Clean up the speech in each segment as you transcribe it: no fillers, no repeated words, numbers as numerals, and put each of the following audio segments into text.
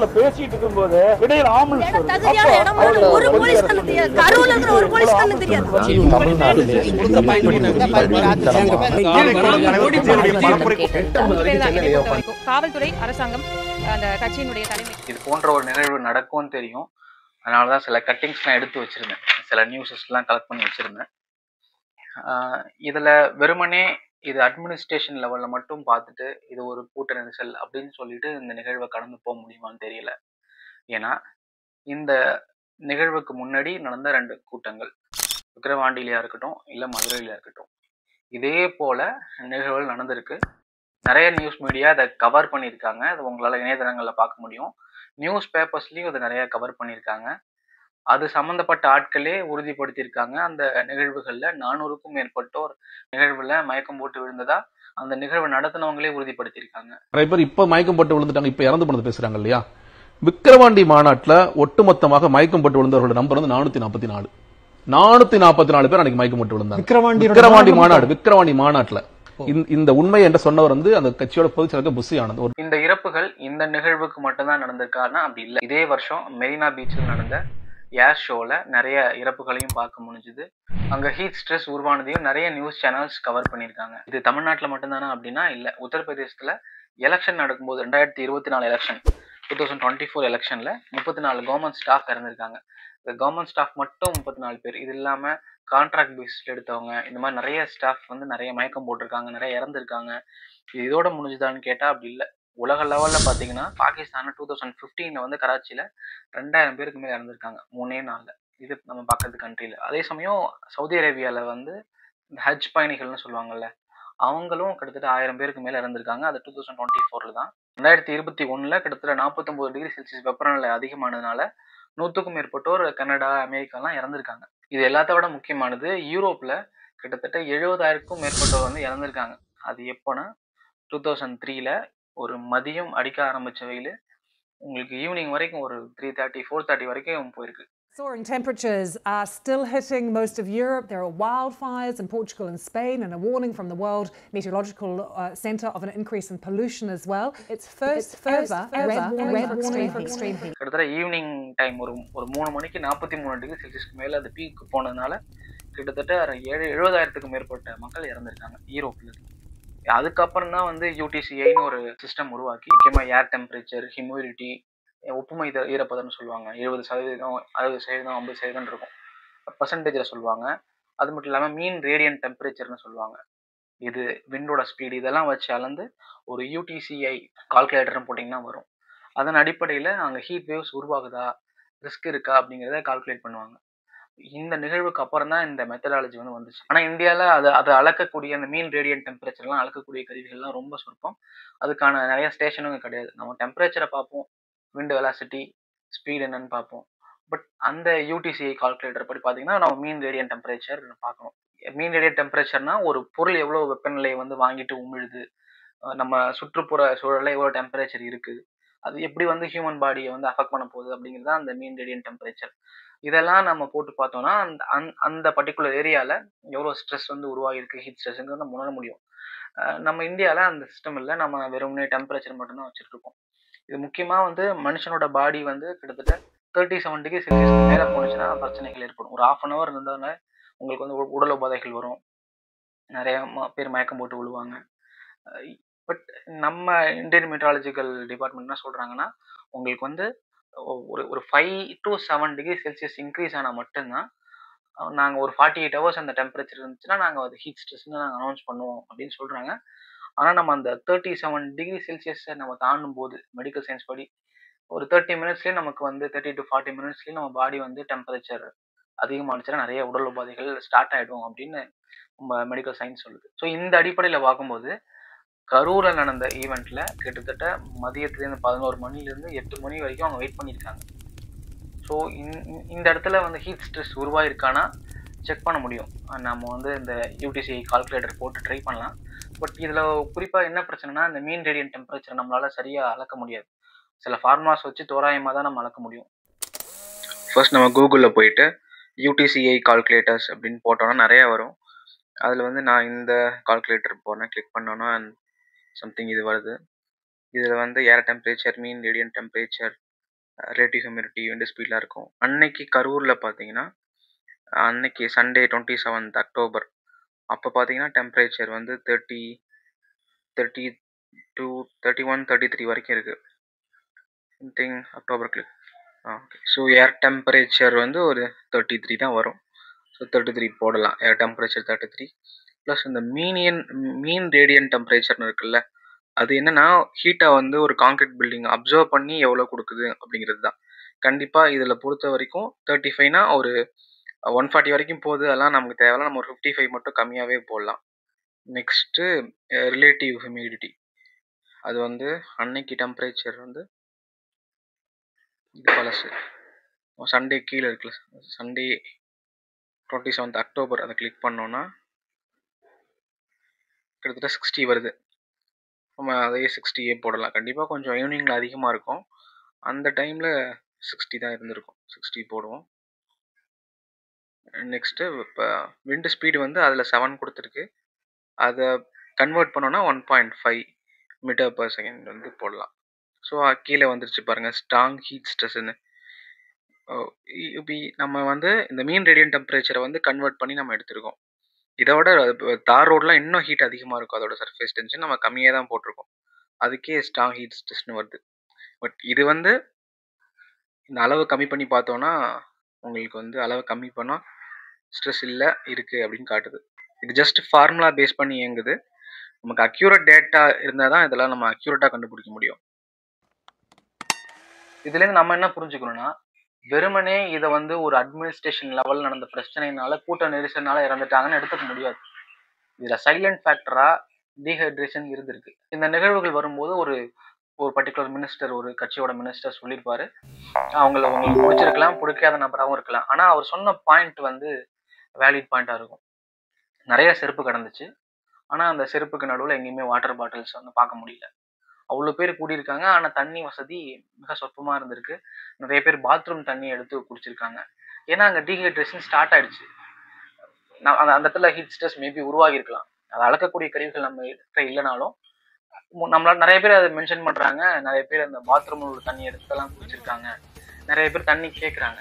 கூட்டத்துல பேசிட்டு இருக்கும்போது இடையில ஆம்புலன்ஸ் ஒரு போலீஸ் கண்ணு தெரியாது. கரூர்ல இருக்கிற ஒரு போலீஸ் கண்ணு தெரியாது. காவல்துறை அரசாங்கம் அந்த கட்சியினுடைய தலைமை இது போன்ற ஒரு நிகழ்வு நடக்கும்னு தெரியும். அதனாலதான் சில கட்டிங்ஸ்லாம் எடுத்து வச்சிருந்தேன், சில நியூஸஸ்லாம் கலெக்ட் பண்ணி வச்சிருந்தேன். இதுல வெறுமனே இது அட்மினிஸ்ட்ரேஷன் லெவல்ல மட்டும் பார்த்துட்டு இது ஒரு கூட்ட நெரிசல் அப்படின்னு சொல்லிட்டு இந்த நிகழ்வை கடந்து போக முடியுமான்னு தெரியல. ஏன்னா இந்த நிகழ்வுக்கு முன்னாடி நடந்த 2 கூட்டங்கள் விக்கிரவாண்டியிலயா இருக்கட்டும் இல்ல மதுரையிலயா இருக்கட்டும், இதே போல நிகழ்வுகள் நடந்திருக்கு. நிறைய நியூஸ் மீடியா அதை கவர் பண்ணியிருக்காங்க. அது உங்களால இணையதளங்கள்ல பார்க்க முடியும். நியூஸ் பேப்பர்ஸ்லயும் இதை நிறைய கவர் பண்ணியிருக்காங்க. அது சம்பந்தப்பட்ட ஆட்களே உறுதிப்படுத்தியிருக்காங்க. அந்த நிகழ்வுகள்ல 400க்கும் மேற்பட்டோர் நிகழ்வுல மயக்கம் போட்டு விழுந்ததா அந்த நிகழ்வு நடத்தினவங்களே உறுதிப்படுத்தியிருக்காங்க. நிறைய பேர் இப்ப மயக்கம் போட்டு விழுந்துட்டாங்க, இப்ப இறந்து போனது பேசுறாங்க இல்லையா. விக்கிரவாண்டி மாநாட்டுல ஒட்டுமொத்தமாக மயக்கம் போட்டு விழுந்தவர்களோட நம்பர் வந்து 444 பேர் அன்னைக்கு மயக்கம் போட்டு விழுந்தாங்க. விக்கிரவாண்டி மாநாட்டுல இந்த உண்மை என்று சொன்னவர் வந்து அந்த கட்சியோட பொதுச் செயலர் புஷி ஆனந்த். இந்த இறப்புகள் இந்த நிகழ்வுக்கு மட்டும்தான் நடந்திருக்காருன்னா அப்படி இல்லை. இதே வருஷம் மெரினா பீச்சில் நடந்த ஏர் ஷோல நிறைய இறப்புகளையும் பார்க்க முடிஞ்சுது. அங்க ஹீட் ஸ்ட்ரெஸ் உருவானதையும் நிறைய நியூஸ் சேனல்ஸ் கவர் பண்ணியிருக்காங்க. இது தமிழ்நாட்டுல மட்டும்தானா அப்படின்னா இல்ல. உத்தரப்பிரதேசத்துல எலெக்ஷன் நடக்கும்போது 2024 எலெக்ஷன் 2024 எலெக்ஷன்ல 34 கவர்மெண்ட் ஸ்டாஃப் இறந்திருக்காங்க. இந்த கவர்மெண்ட் ஸ்டாஃப் மட்டும் 34 பேர். இது இல்லாம கான்ட்ராக்ட் பேசிஸ்ல எடுத்தவங்க, இந்த மாதிரி நிறைய ஸ்டாஃப் வந்து நிறைய மயக்கம் போட்டிருக்காங்க, நிறைய இறந்திருக்காங்க. இதோட முடிஞ்சுதான்னு கேட்டா அப்படி இல்லை. உலக லெவல்ல பாத்தீங்கன்னா பாகிஸ்தான் 2015 வந்து கராச்சியில 2000 பேருக்கு மேல இறந்திருக்காங்க 3 நாள்ல. இது நம்ம பார்க்கறது கண்ட்ரில. அதே சமயம் சவுதி அரேபியால வந்து இந்த ஹஜ் பயணிகள்னு சொல்லுவாங்கல்ல, அவங்களும் கிட்டத்தட்ட 1000 பேருக்கு மேல இறந்திருக்காங்க. அது 2024 தான். 2021 கிட்டத்தட்ட 49 டிகிரி செல்சியஸ் வெப்பநிலை அதிகமானதுனால 100க்கும் மேற்பட்டோர் கனடா அமெரிக்காலாம் இறந்திருக்காங்க. இது எல்லாத்த விட முக்கியமானது, யூரோப்ல கிட்டத்தட்ட 70,000க்கும் மேற்பட்டோர் வந்து இறந்திருக்காங்க. அது எப்போனா 2003ல ஒரு மதியம் அடிக்க ஆரம்பிச்ச வெயில் உங்களுக்கு ஈவினிங் வரைக்கும் ஒரு 3:30 4:30 வரைக்கும் போயிருக்கு. Soaring temperatures are still hitting most of Europe. There are wildfires in Portugal and Spain, and a warning from the World Meteorological Centre of an increase in pollution as well. It's first ever red warning for extreme heat. கிட்டத்தட்ட evening time ஒரு 3 மணிக்கு 43 degree செல்சியஸ்க்கு மேல அது peak போனதுனால கிட்டத்தட்ட 70,000க்கும் மேற்பட்ட மக்கள் இறந்திருக்காங்க யூரோப்ல. அதுக்கப்புறம் தான் வந்து UTCIன்னு ஒரு சிஸ்டம் உருவாக்கி முக்கியமாக ஏர் டெம்பரேச்சர், ஹியூமிடிட்டி, ஒப்புமை ஈரப்பதம்னு சொல்லுவாங்க. 70%, 60%, 50% இருக்கும் பர்சன்டேஜில் சொல்லுவாங்க. அது மட்டும் இல்லாமல் மீன் ரேடியன்ட் டெம்பரேச்சர்னு சொல்லுவாங்க. இது விண்டோட ஸ்பீடு இதெல்லாம் வச்சு அளந்து ஒரு UTCI கால்குலேட்டர்னு போட்டிங்கன்னா வரும். அதன் அடிப்படையில் அங்கே ஹீட் வேவ்ஸ் உருவாகுதா, ரிஸ்க் இருக்கா அப்படிங்கிறத கால்குலேட் பண்ணுவாங்க. இந்த நிகழ்வுக்கு அப்புறம் தான் இந்த மெத்தடாலஜி வந்து வந்துச்சு. ஆனால் இந்தியாவில் அதை அளக்கக்கூடிய அந்த மீன் ரேடியன்ட் டெம்பரேச்சர்லாம் அளக்கக்கூடிய கருவிகள்லாம் ரொம்ப சொற்பம். அதுக்கான நிறைய ஸ்டேஷனும் கிடையாது. நம்ம டெம்பரேச்சரை பார்ப்போம், விண்ட் வெலாசிட்டி, ஸ்பீட் என்னன்னு பார்ப்போம். பட் அந்த UTCI கால்குலேட்டர் படி பார்த்தீங்கன்னா நம்ம மீன் ரேடியன்ட் டெம்பரேச்சர் பார்க்கணும். மீன் ரேடியன்ட் டெம்பரேச்சர்னா ஒரு பொருள் எவ்வளோ வெப்பநிலையை வந்து வாங்கிட்டு உமிழுது, நம்ம சுற்றுப்புற சூழலில் எவ்வளோ டெம்பரேச்சர் இருக்குது, அது எப்படி வந்து ஹியூமன் பாடியை வந்து அஃபெக்ட் பண்ண போகுது அப்படிங்கிறது தான் அந்த மீன் ரேடியன்ட் டெம்பரேச்சர். இதெல்லாம் நம்ம போட்டு பார்த்தோம்னா அந்த பர்டிகுலர் ஏரியாவில் எவ்வளோ ஸ்ட்ரெஸ் வந்து உருவாகிருக்கு, ஹீட் ஸ்ட்ரெஸ்ஸுங்கிறத நம்ம உணர முடியும். நம்ம இந்தியாவில் அந்த சிஸ்டம் இல்லை. நம்ம வெறுமனே டெம்பரேச்சர் மட்டும்தான் வச்சுட்டு இருக்கோம். இது முக்கியமாக வந்து மனுஷனோட பாடி வந்து கிட்டத்தட்ட 37 டிகிரி செல்சியஸ்க்கு மேலே போனுச்சுன்னா பிரச்சனைகள் ஏற்படும். ஒரு 1/2 hour இருந்ததுனால உங்களுக்கு வந்து உடல் உபாதைகள் வரும், நிறைய பேர் மயக்கம் போட்டு விழுவாங்க. பட் நம்ம இந்தியன் மெட்ராலஜிக்கல் டிபார்ட்மெண்ட் என்ன சொல்கிறாங்கன்னா, உங்களுக்கு வந்து ஒரு 5 to 7 டிகிரி செல்சியஸ் இன்க்ரீஸ் ஆனால் மட்டும்தான் நாங்கள் ஒரு 48 hours அந்த டெம்பரேச்சர் இருந்துச்சுன்னா நாங்கள் அது ஹீட் ஸ்ட்ரெஸ்ன்னு நாங்கள் அனௌன்ஸ் பண்ணுவோம் அப்படின்னு சொல்கிறாங்க. ஆனால் நம்ம அந்த 37 டிகிரி செல்சியஸை நம்ம தாண்டும் போது மெடிக்கல் சயின்ஸ் படி ஒரு 30 minutesலேயே நமக்கு வந்து 30 to 40 minutesலேயே நம்ம பாடி வந்து டெம்பரேச்சர் அதிகமானுச்சுன்னா நிறைய உடல் உபாதைகள் ஸ்டார்ட் ஆகிடும் அப்படின்னு நம்ம மெடிக்கல் சயின்ஸ் சொல்லுது. ஸோ இந்த அடிப்படையில் பார்க்கும்போது கரூரில் நடந்த ஈவெண்ட்ல கிட்டத்தட்ட மதியத்துலேருந்து 11 மணிலேருந்து 8 மணி வரைக்கும் அவங்க வெயிட் பண்ணியிருக்காங்க. ஸோ இந்த இடத்துல வந்து ஹீட் ஸ்ட்ரெஸ் உருவாயிருக்கானா செக் பண்ண முடியும். நம்ம வந்து இந்த UTCI கால்குலேட்டர் போட்டு ட்ரை பண்ணலாம். பட் இதில் குறிப்பாக என்ன பிரச்சனைனா, இந்த மீன் ரேடியன்ட் டெம்பரேச்சர் நம்மளால் சரியாக அளக்க முடியாது. சில ஃபார்முலாஸ் வச்சு தோராயமாக தான் நம்ம அளக்க முடியும். ஃபர்ஸ்ட் நம்ம கூகுளில் போயிட்டு UTCI கால்குலேட்டர்ஸ் அப்படின்னு போட்டோன்னா நிறையா வரும். அதில் வந்து நான் இந்த கால்குலேட்டர் போனேன், கிளிக் பண்ணோன்னா சம்திங் இது வருது. இதில் வந்து air temperature, mean radiant temperature, relative humidity, wind ஸ்பீட்லாம் இருக்கும். அன்னைக்கு கரூரில் பார்த்தீங்கன்னா, அன்னைக்கு சண்டே 27th அக்டோபர் அப்போ பார்த்தீங்கன்னா டெம்பரேச்சர் வந்து 32, 31, 33 வரைக்கும் இருக்குது. சம்திங் அக்டோபருக்கு. ஓகே. ஸோ ஏர் டெம்பரேச்சர் வந்து ஒரு 33 தான் வரும். ஸோ 33 போடலாம். ஏர் டெம்பரேச்சர் 33 ப்ளஸ் இந்த மீன் ரேடியன்ட் டெம்பரேச்சர்னு இருக்குல்ல, அது என்னன்னா ஹீட்டை வந்து ஒரு கான்கிரீட் பில்டிங் அப்சர்வ் பண்ணி எவ்வளோ கொடுக்குது அப்படிங்கிறது தான். கண்டிப்பாக இதில் பொறுத்த வரைக்கும் 35னா ஒரு 140 வரைக்கும் போகுது, அதெல்லாம் நமக்கு தேவையில்ல. நம்ம ஒரு 55 மட்டும் கம்மியாகவே போடலாம். நெக்ஸ்ட்டு ரிலேட்டிவ் ஹியூமிடிட்டி, அது வந்து அன்னைக்கு டெம்பரேச்சர் வந்து இது பழசு. சண்டே கீழே இருக்குல்ல, சண்டே 27th அக்டோபர் அதை கிளிக் பண்ணோன்னா கிட்டத்தட்ட 60 வருது. நம்ம அதையே 60 போடலாம். கண்டிப்பாக கொஞ்சம் ஈவினிங்கில் அதிகமாக இருக்கும். அந்த டைமில் 60 தான் இருந்திருக்கும். 60 போடுவோம். நெக்ஸ்ட்டு இப்போ விண்டு ஸ்பீடு வந்து அதில் 7 கொடுத்துருக்கு. அதை கன்வெர்ட் பண்ணோன்னா 1.5 மீட்டர் பர் செகண்ட் வந்து போடலாம். ஸோ கீழே வந்துருச்சு பாருங்கள், ஸ்ட்ராங் ஹீட் ஸ்ட்ரெஸ்ஸுன்னு. இப்படி நம்ம வந்து இந்த மீன் ரேடியன்ட் டெம்பரேச்சரை வந்து கன்வெர்ட் பண்ணி நம்ம எடுத்துருக்கோம். இதோட தார் ரோட்லாம் இன்னும் ஹீட் அதிகமாக இருக்கும். அதோட சர்ஃபேஸ் டென்ஷன் நம்ம கம்மியாக தான் போட்டிருக்கோம். அதுக்கே ஸ்ட்ராங் ஹீட் ஸ்ட்ரெஸ்னு வருது. பட் இது வந்து இந்த அளவு கம்மி பண்ணி பார்த்தோன்னா உங்களுக்கு வந்து அளவை கம்மி பண்ணால் ஸ்ட்ரெஸ் இல்லை இருக்குது அப்படின்னு காட்டுது. இது ஜஸ்ட் ஃபார்முலா பேஸ் பண்ணி இயங்குது. நமக்கு அக்யூரேட் டேட்டா இருந்தால் தான் இதெல்லாம் நம்ம அக்யூரேட்டாக கண்டுபிடிக்க முடியும். இதுலேருந்து நம்ம என்ன புரிஞ்சுக்கணும்னா, வெறுமனே இதை வந்து ஒரு அட்மினிஸ்ட்ரேஷன் லெவல் நடந்த பிரச்சனைனால கூட்ட நெரிசல்னால இறந்துட்டாங்கன்னு எடுத்துக்க முடியாது. இதில் சைலண்ட் ஃபேக்டராக டீஹைட்ரேஷன் இருந்திருக்கு. இந்த நிகழ்வுகள் வரும்போது ஒரு பர்டிகுலர் மினிஸ்டர், ஒரு கட்சியோட மினிஸ்டர் சொல்லியிருப்பாரு, உங்களுக்கு பிடிச்சிருக்கலாம், பிடிக்காத நபராகவும் இருக்கலாம். ஆனால் அவர் சொன்ன பாயிண்ட் வந்து வேலிட் பாயிண்டாக இருக்கும். நிறைய செருப்பு கிடந்துச்சு, ஆனால் அந்த செருப்புக்கு நடுவில் எங்கேயுமே வாட்டர் பாட்டில்ஸ் வந்து பார்க்க முடியல. அவ்வளோ பேர் கூடியிருக்காங்க, ஆனால் தண்ணி வசதி மிக சொற்பமாக இருந்திருக்கு. நிறைய பேர் பாத்ரூம் தண்ணி எடுத்து குடிச்சிருக்காங்க. ஏன்னா அங்கே டீஹைட்ரேஷன் ஸ்டார்ட் ஆயிடுச்சு. அந்த இடத்துல ஹீட் ஸ்ட்ரெஸ் மேபி உருவாகி இருக்கலாம். அதை அளக்கக்கூடிய கருவிகள் நம்ம இல்லைனாலும் நம்மளால நிறைய பேர் அதை மென்ஷன் பண்ணுறாங்க. நிறைய பேர் அந்த பாத்ரூமில் உள்ள தண்ணி எடுத்துலாம் குடிச்சிருக்காங்க. நிறைய பேர் தண்ணி கேட்குறாங்க.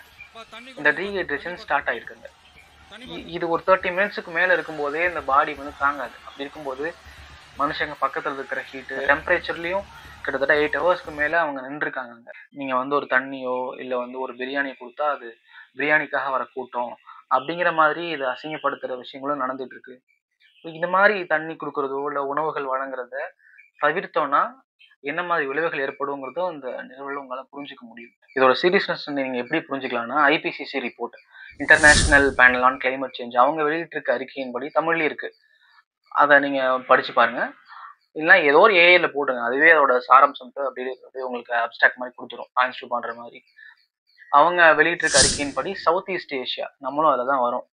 இந்த டீஹைட்ரேஷன் ஸ்டார்ட் ஆகிருக்குங்க. இது ஒரு 30 மினிட்ஸுக்கு மேலே இருக்கும்போதே இந்த பாடி வந்து தாங்காது. அப்படி இருக்கும்போது மனுஷங்க பக்கத்தில் இருக்கிற ஹீட்டு டெம்பரேச்சர்லேயும் கிட்டத்தட்ட 8 ஹவர்ஸ்க்கு மேலே அவங்க நின்றுருக்காங்க. நீங்கள் வந்து ஒரு தண்ணியோ இல்லை வந்து ஒரு பிரியாணி கொடுத்தா அது பிரியாணிக்காக வர கூட்டம் அப்படிங்கிற மாதிரி இதை அசிங்கப்படுத்துகிற விஷயங்களும் நடந்துட்டு இருக்கு. இந்த மாதிரி தண்ணி கொடுக்குறதோ இல்லை உணவுகள் வழங்குறத தவிர்த்தோன்னா என்ன மாதிரி விளைவுகள் ஏற்படுங்கிறதோ இந்த நிகழ்வுல உங்களால் புரிஞ்சிக்க முடியும். இதோட சீரியஸ்னஸ் நீங்கள் எப்படி புரிஞ்சுக்கலாம்னா, IPCC report, international panel on climate change, அவங்க வெளியிட்டிருக்க அறிக்கையின்படி தமிழ்லேயும் இருக்குது. அதை நீங்கள் படித்து பாருங்கள். இல்லைனா ஏதோ ஒரு ஏஐல போட்டுங்க, அதுவே அதோட சாராம்சத்தை அப்படியே உங்களுக்கு அப்ஸ்ட்ராக்ட் மாதிரி கொடுத்துரும், ஆன்ஸ்டு பண்ணுற மாதிரி. அவங்க வெளியிட்டிருக்க அறிக்கையின்படி சவுத் ஈஸ்ட் ஏஷியா, நம்மளும் அதில் தான் வரும்.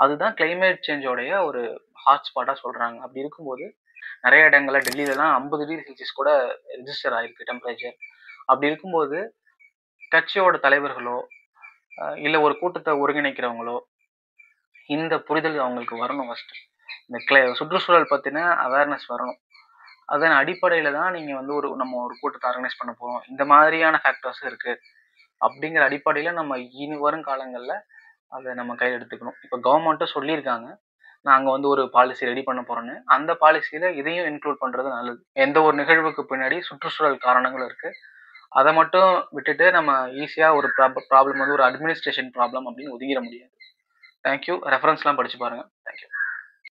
அதுதான் கிளைமேட் சேஞ்சோடைய ஒரு ஹாட்ஸ்பாட்டாக சொல்கிறாங்க. அப்படி இருக்கும்போது நிறைய இடங்களில் டெல்லியிலலாம் 50 டிகிரி செல்சியஸ் கூட ரெஜிஸ்டர் ஆகிருக்கு டெம்பரேச்சர். அப்படி இருக்கும்போது கட்சியோட தலைவர்களோ இல்லை ஒரு கூட்டத்தை ஒருங்கிணைக்கிறவங்களோ இந்த புரிதல் அவங்களுக்கு வரணும். ஃபஸ்ட்டு இந்த சுற்றுச்சூழல் பற்றின அவேர்னஸ் வரணும். அதன் அடிப்படையில் தான் நீங்கள் வந்து நம்ம ஒரு கூட்டத்தை ஆர்கனைஸ் பண்ண போகிறோம், இந்த மாதிரியான ஃபேக்டர்ஸ் இருக்குது அப்படிங்கிற அடிப்படையில் நம்ம இனி வரும் காலங்களில் அதை நம்ம கையில் எடுத்துக்கணும். இப்போ கவர்மெண்ட்டும் சொல்லியிருக்காங்க, நாங்கள் வந்து ஒரு பாலிசி ரெடி பண்ண போகிறோன்னு. அந்த பாலிசியில் இதையும் இன்க்ளூட் பண்ணுறது நல்லது. எந்த ஒரு நிகழ்வுக்கு பின்னாடி சுற்றுச்சூழல் காரணங்கள் இருக்குது, அதை மட்டும் விட்டுட்டு நம்ம ஈஸியாக ஒரு ப்ராப்ளம் வந்து ஒரு அட்மினிஸ்ட்ரேஷன் ப்ராப்ளம் அப்படின்னு ஒதுங்கிட முடியாது. தேங்க்யூ. ரெஃபரன்ஸ்லாம் படித்து பாருங்கள்.